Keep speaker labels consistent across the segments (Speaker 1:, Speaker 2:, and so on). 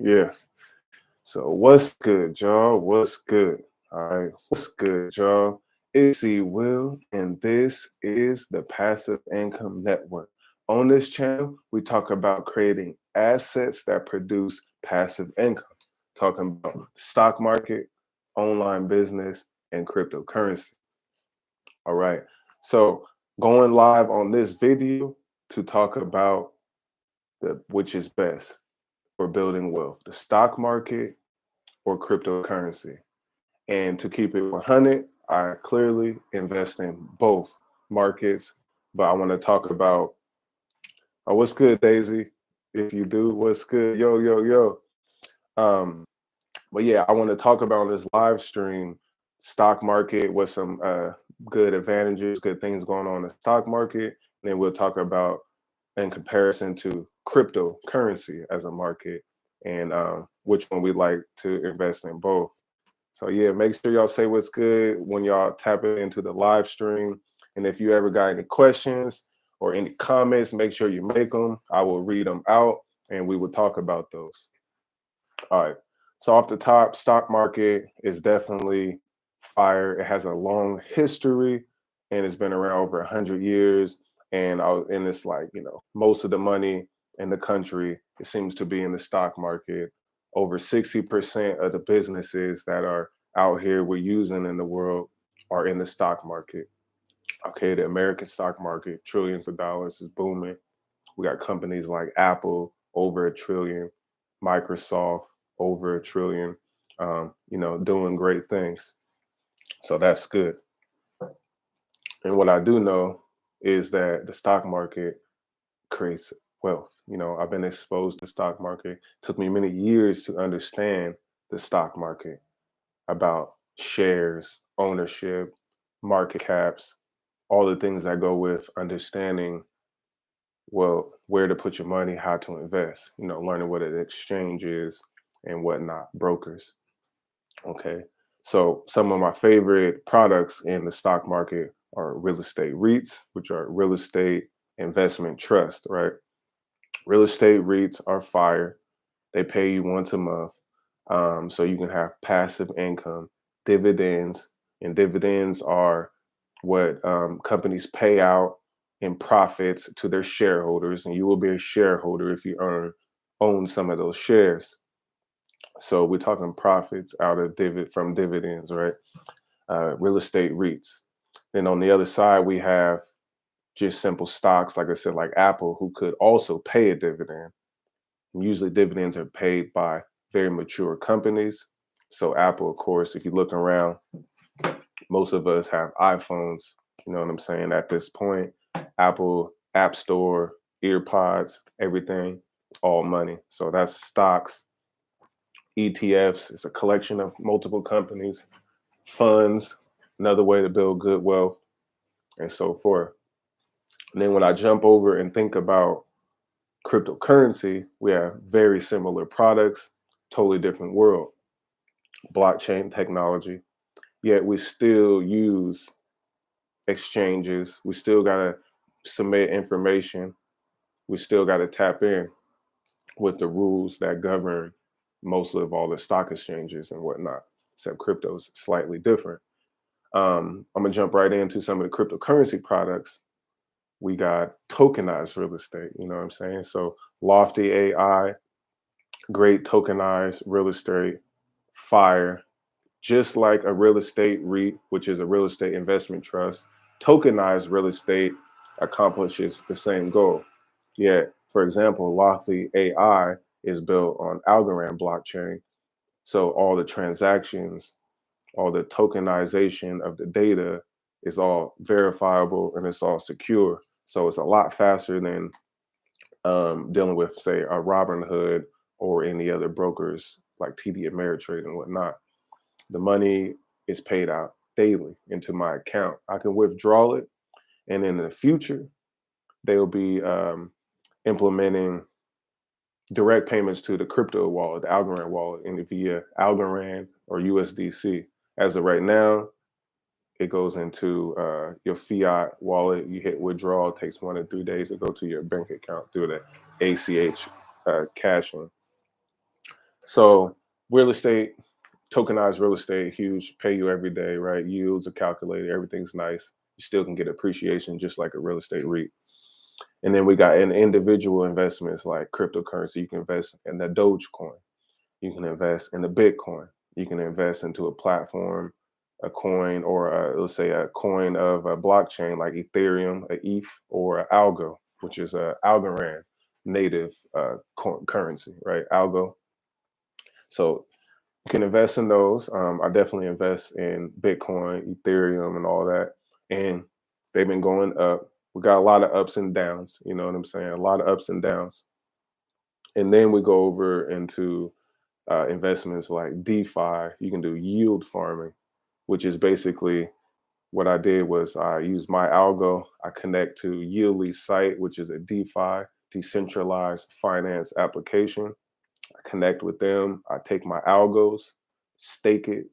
Speaker 1: Yeah. So what's good, y'all? What's good? All right. What's good, y'all? It's C Will, and this is the Passive Income Network. On this channel, we talk about creating assets that produce passive income, talking about stock market, online business, and cryptocurrency. All right. So going live on this video to talk about which is best for building wealth, the stock market or cryptocurrency. And to keep it 100, I clearly invest in both markets. But I want to talk about what's good, Daisy. If you do, what's good? Yo, yo, yo. Um, but yeah, I want to talk about this live stream stock market with some good advantages, good things going on in the stock market. And then we'll talk about in comparison to cryptocurrency as a market and which one we like to invest in both. So yeah, make sure y'all say what's good when y'all tap it into the live stream. And if you ever got any questions or any comments, make sure you make them. I will read them out and we will talk about those. All right. So off the top, stock market is definitely fire. It has a long history and it's been around over 100 years. And it's like, most of the money in the country, it seems to be in the stock market. Over 60% of the businesses that are out here we're using in the world are in the stock market. Okay, the American stock market, trillions of dollars is booming. We got companies like Apple, over a trillion, Microsoft, over a trillion, doing great things. So that's good. And what I do know is that the stock market creates wealth. I've been exposed to stock market. It took me many years to understand the stock market, about shares, ownership, market caps, all the things that go with understanding, well, where to put your money, how to invest, learning what an exchange is and whatnot, brokers. Okay. So some of my favorite products in the stock market are real estate REITs, which are real estate investment trust, right? Real estate REITs are fire. They pay you once a month. So you can have passive income, dividends, and dividends are what companies pay out in profits to their shareholders, and you will be a shareholder if you own some of those shares. So we're talking profits out of from dividends, right? Real estate REITs. Then on the other side, we have just simple stocks, like I said, like Apple, who could also pay a dividend. And usually dividends are paid by very mature companies. So Apple, of course, if you look around, most of us have iPhones, you know what I'm saying? At this point, Apple App Store, EarPods, everything, all money. So that's stocks, ETFs. It's a collection of multiple companies, funds, another way to build good wealth, and so forth. And then when I jump over and think about cryptocurrency, we have very similar products, totally different world, blockchain technology, yet we still use exchanges. We still got to submit information. We still got to tap in with the rules that govern most of all the stock exchanges and whatnot, except crypto is slightly different. I'm gonna jump right into some of the cryptocurrency products. We got tokenized real estate, you know what I'm saying? So Lofty AI, great tokenized real estate, fire, just like a real estate REIT, which is a real estate investment trust. Tokenized real estate accomplishes the same goal. Yet, for example, Lofty AI is built on Algorand blockchain. So all the transactions, all the tokenization of the data is all verifiable and it's all secure. So it's a lot faster than dealing with, say, a Robinhood or any other brokers like TD Ameritrade and whatnot. The money is paid out daily into my account. I can withdraw it, and in the future, they'll be implementing direct payments to the crypto wallet, the Algorand wallet, and via Algorand or USDC. As of right now, it goes into your fiat wallet. You hit withdrawal, it takes 1 to 3 days to go to your bank account through the ACH caching. So real estate, tokenized real estate, huge, pay you every day, right? Yields are calculated, everything's nice. You still can get appreciation just like a real estate REIT. And then we got in individual investments like cryptocurrency. You can invest in the Dogecoin. You can invest in the Bitcoin. You can invest into a platform, a coin, or let's say a coin of a blockchain like Ethereum, a ETH, or a ALGO, which is a Algorand native currency, right? ALGO. So you can invest in those. I definitely invest in Bitcoin, Ethereum, and all that. And they've been going up. We got a lot of ups and downs. You know what I'm saying? A lot of ups and downs. And then we go over into investments like DeFi. You can do yield farming, which is basically what I did was I used my algo. I connect to Yieldly's site, which is a DeFi, decentralized finance application. I connect with them. I take my algos, stake it,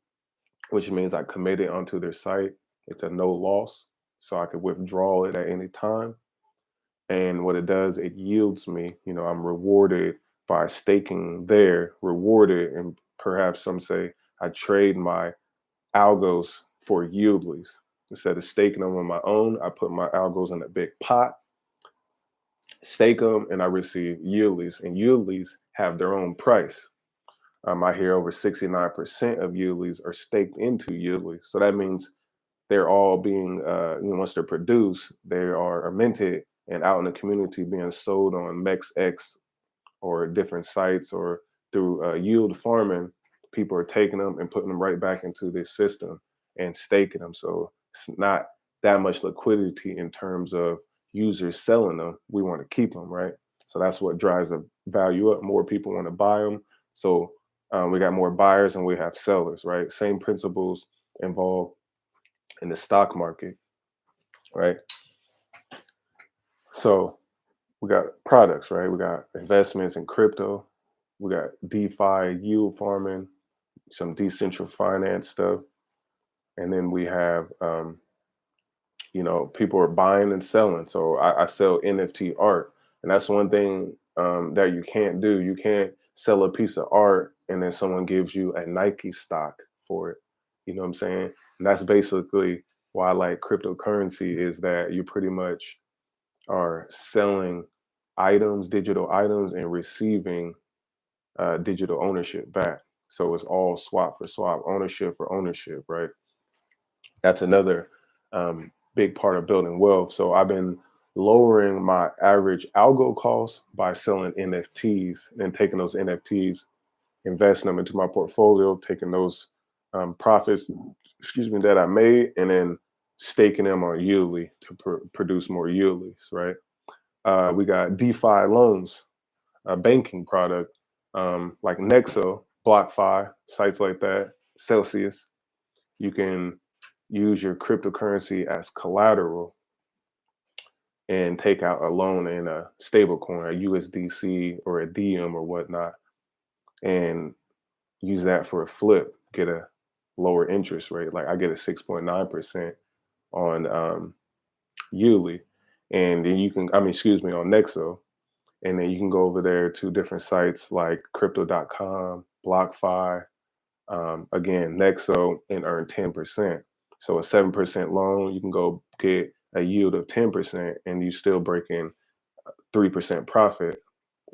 Speaker 1: which means I commit it onto their site. It's a no loss, so I could withdraw it at any time. And what it does, it yields me, I'm rewarded by staking there, rewarded. And perhaps some say I trade my algos for yieldlies. Instead of staking them on my own, I put my algos in a big pot, stake them, and I receive yieldlies. And yieldlies have their own price. I hear over 69% of yieldlies are staked into yieldlies. So that means they're all being, once they're produced, they are minted and out in the community being sold on MEXX or different sites or through yield farming. People are taking them and putting them right back into this system and staking them. So it's not that much liquidity in terms of users selling them. We want to keep them, right? So that's what drives the value up. More people want to buy them. So we got more buyers and we have sellers, right? Same principles involved in the stock market, right? So we got products, right? We got investments in crypto, we got DeFi, yield farming, some decentralized finance stuff, and then we have, people are buying and selling. So I sell NFT art, and that's one thing that you can't do. You can't sell a piece of art and then someone gives you a Nike stock for it. You know what I'm saying? And that's basically why I like cryptocurrency is that you pretty much are selling items, digital items, and receiving digital ownership back. So it's all swap for swap, ownership for ownership, right? That's another big part of building wealth. So I've been lowering my average algo cost by selling NFTs and taking those NFTs, investing them into my portfolio, taking those profits, that I made, and then staking them on Yieldly to produce more Yieldlies, right? We got DeFi loans, a banking product like Nexo, BlockFi, sites like that, Celsius. You can use your cryptocurrency as collateral and take out a loan in a stable coin, a USDC or a Diem or whatnot, and use that for a flip, get a lower interest rate. Like I get a 6.9% on Yuli. And then you can, on Nexo. And then you can go over there to different sites like crypto.com, BlockFi, again, Nexo, and earn 10%. So a 7% loan, you can go get a yield of 10% and you still breaking 3% profit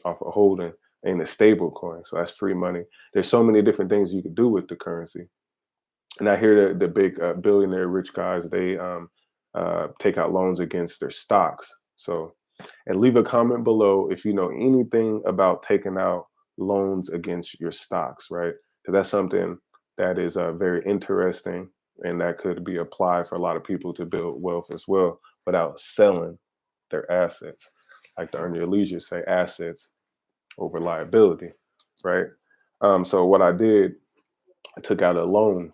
Speaker 1: off of holding in a stable coin. So that's free money. There's so many different things you could do with the currency. And I hear the big billionaire rich guys, they take out loans against their stocks. So, and leave a comment below if you know anything about taking out loans against your stocks, right? Because that's something that is very interesting and that could be applied for a lot of people to build wealth as well without selling their assets. Like the Earn Your Leisure say, assets over liability, right? So what I did, I took out a loan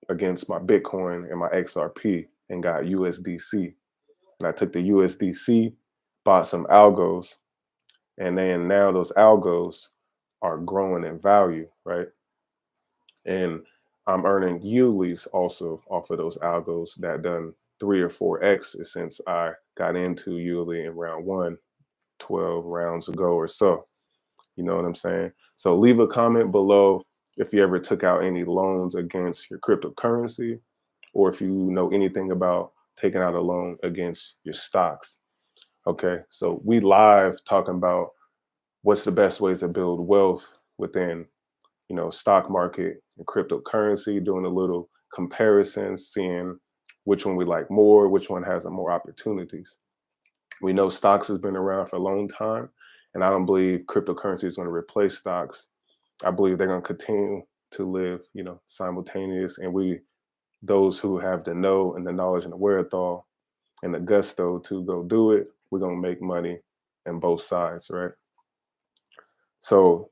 Speaker 1: against my Bitcoin and my XRP and got USDC. And I took the USDC, bought some algos, and then now those algos are growing in value, right? And I'm earning yieldlies also off of those algos that done 3 or 4x since I got into Yieldly in round one, 12 rounds ago or so. You know what I'm saying? So leave a comment below if you ever took out any loans against your cryptocurrency, or if you know anything about taking out a loan against your stocks. Okay, so we live talking about what's the best ways to build wealth within, stock market and cryptocurrency, doing a little comparison, seeing which one we like more, which one has more opportunities. We know stocks has been around for a long time, and I don't believe cryptocurrency is going to replace stocks. I believe they're going to continue to live, simultaneous. And those who have the know and the knowledge and the wherewithal and the gusto to go do it, we're going to make money on both sides, right? So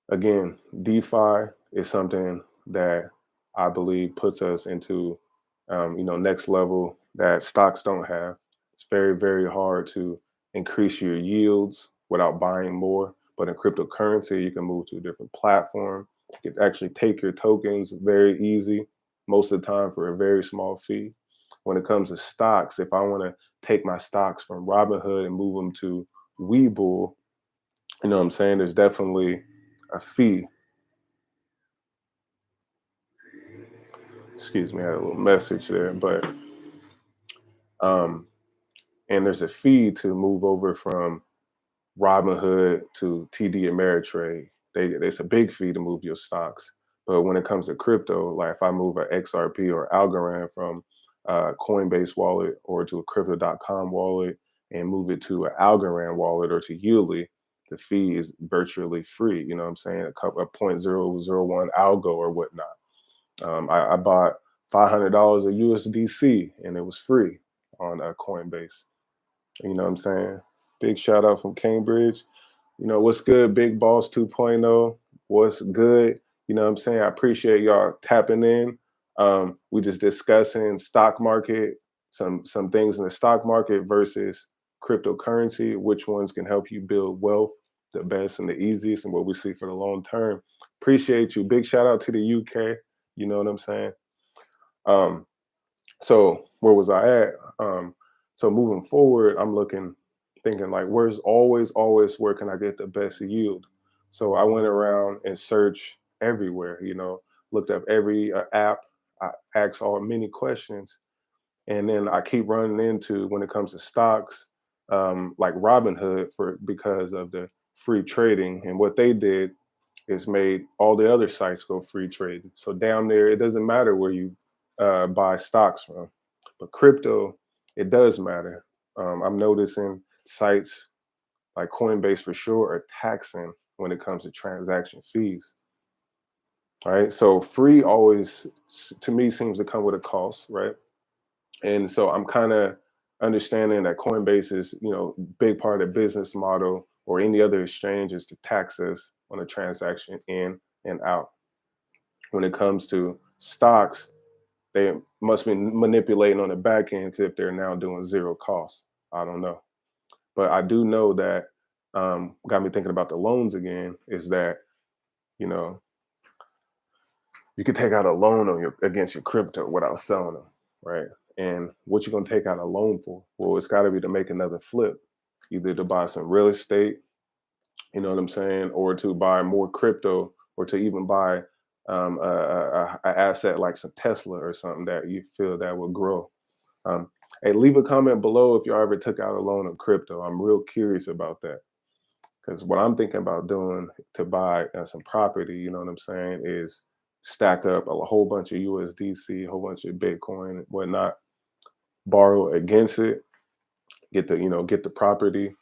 Speaker 1: again, DeFi is something that I believe puts us into, next level that stocks don't have. It's very, very hard to increase your yields without buying more. But in cryptocurrency, you can move to a different platform. You can actually take your tokens very easy, most of the time for a very small fee. When it comes to stocks, if I want to take my stocks from Robinhood and move them to Webull, you know what I'm saying? There's definitely a fee. Excuse me, I had a little message there, but and there's a fee to move over from Robinhood to TD Ameritrade. It's a big fee to move your stocks. But when it comes to crypto, like if I move an XRP or Algorand from Coinbase wallet or to a crypto.com wallet and move it to an Algorand wallet or to Yuli, the fee is virtually free. You know what I'm saying? A 0.001 algo or whatnot. I bought $500 of USDC and it was free on Coinbase. You know what I'm saying? Big shout out from Cambridge. What's good, Big Boss 2.0? What's good? You know what I'm saying? I appreciate y'all tapping in. We just discussing stock market, some things in the stock market versus cryptocurrency, which ones can help you build wealth the best and the easiest and what we see for the long term. Appreciate you. Big shout out to the UK. You know what I'm saying? So where was I at? So moving forward, I'm thinking like, always where can I get the best yield? So I went around and searched everywhere, looked up every app. I asked all many questions. And then I keep running into, when it comes to stocks, like Robinhood, because of the free trading. And what they did is made all the other sites go free trading. So down there, it doesn't matter where you buy stocks from, but crypto, it does matter. I'm noticing sites like Coinbase for sure are taxing when it comes to transaction fees. All right. So free always, to me, seems to come with a cost, right? And so I'm kind of understanding that Coinbase is, big part of the business model, or any other exchange, is to tax us on a transaction in and out. When it comes to stocks, they must be manipulating on the back end, because if they're now doing zero cost, I don't know. But I do know that got me thinking about the loans again, is that, you know, you could take out a loan against your crypto without selling them, right? And what you gonna take out a loan for? Well, it's got to be to make another flip, either to buy some real estate, you know what I'm saying, or to buy more crypto, or to even buy a asset like some Tesla or something that you feel that will grow. Hey, leave a comment below if y'all ever took out a loan of crypto. I'm real curious about that, because what I'm thinking about doing to buy some property, you know what I'm saying, is stack up a whole bunch of USDC, a whole bunch of Bitcoin and whatnot, borrow against it, get the property,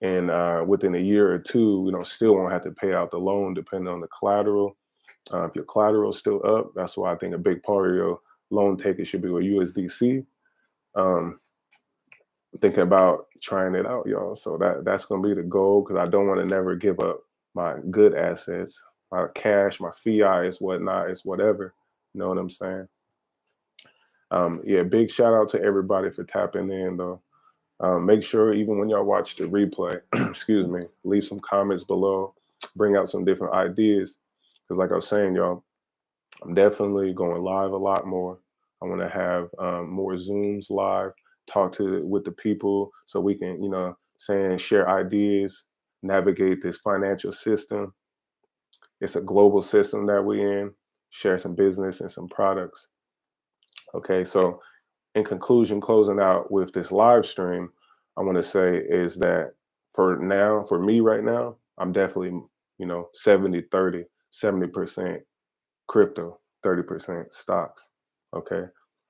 Speaker 1: and within a year or two, still won't have to pay out the loan depending on the collateral. If your collateral is still up, that's why I think a big part of your loan taker should be with USDC. Thinking about trying it out, y'all. So that's gonna be the goal, because I don't want to never give up my good assets, my cash, my fiat, is whatnot, is whatever. You know what I'm saying? Yeah, big shout out to everybody for tapping in, though. Make sure, even when y'all watch the replay, excuse me, leave some comments below, bring out some different ideas. Because like I was saying, y'all, I'm definitely going live a lot more. I want to have more Zooms live, talk with the people, so we can, share ideas. navigate this financial system. It's a global system that we're in, share some business and some products. Okay, so in conclusion, closing out with this live stream, I want to say is that for now, for me right now, I'm definitely, 70-30, 70% crypto, 30% stocks. Okay.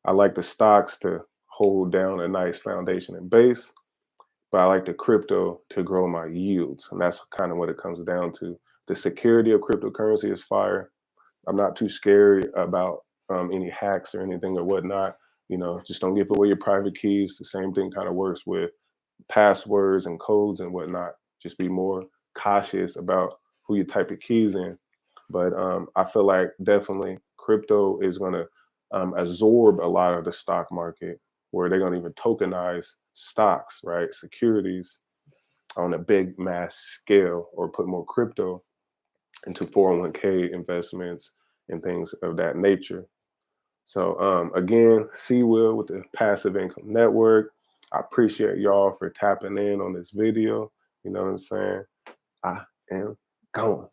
Speaker 1: I like the stocks to hold down a nice foundation and base, but I like the crypto to grow my yields. And that's kind of what it comes down to. The security of cryptocurrency is fire. I'm not too scary about any hacks or anything or whatnot. Just don't give away your private keys. The same thing kind of works with passwords and codes and whatnot. Just be more cautious about who you type your keys in. But I feel like definitely crypto is going to absorb a lot of the stock market, where they're going to even tokenize stocks, right? Securities on a big mass scale, or put more crypto into 401k investments and things of that nature. So again, C Will with the Passive Income Network. I appreciate y'all for tapping in on this video. You know what I'm saying? I am gone.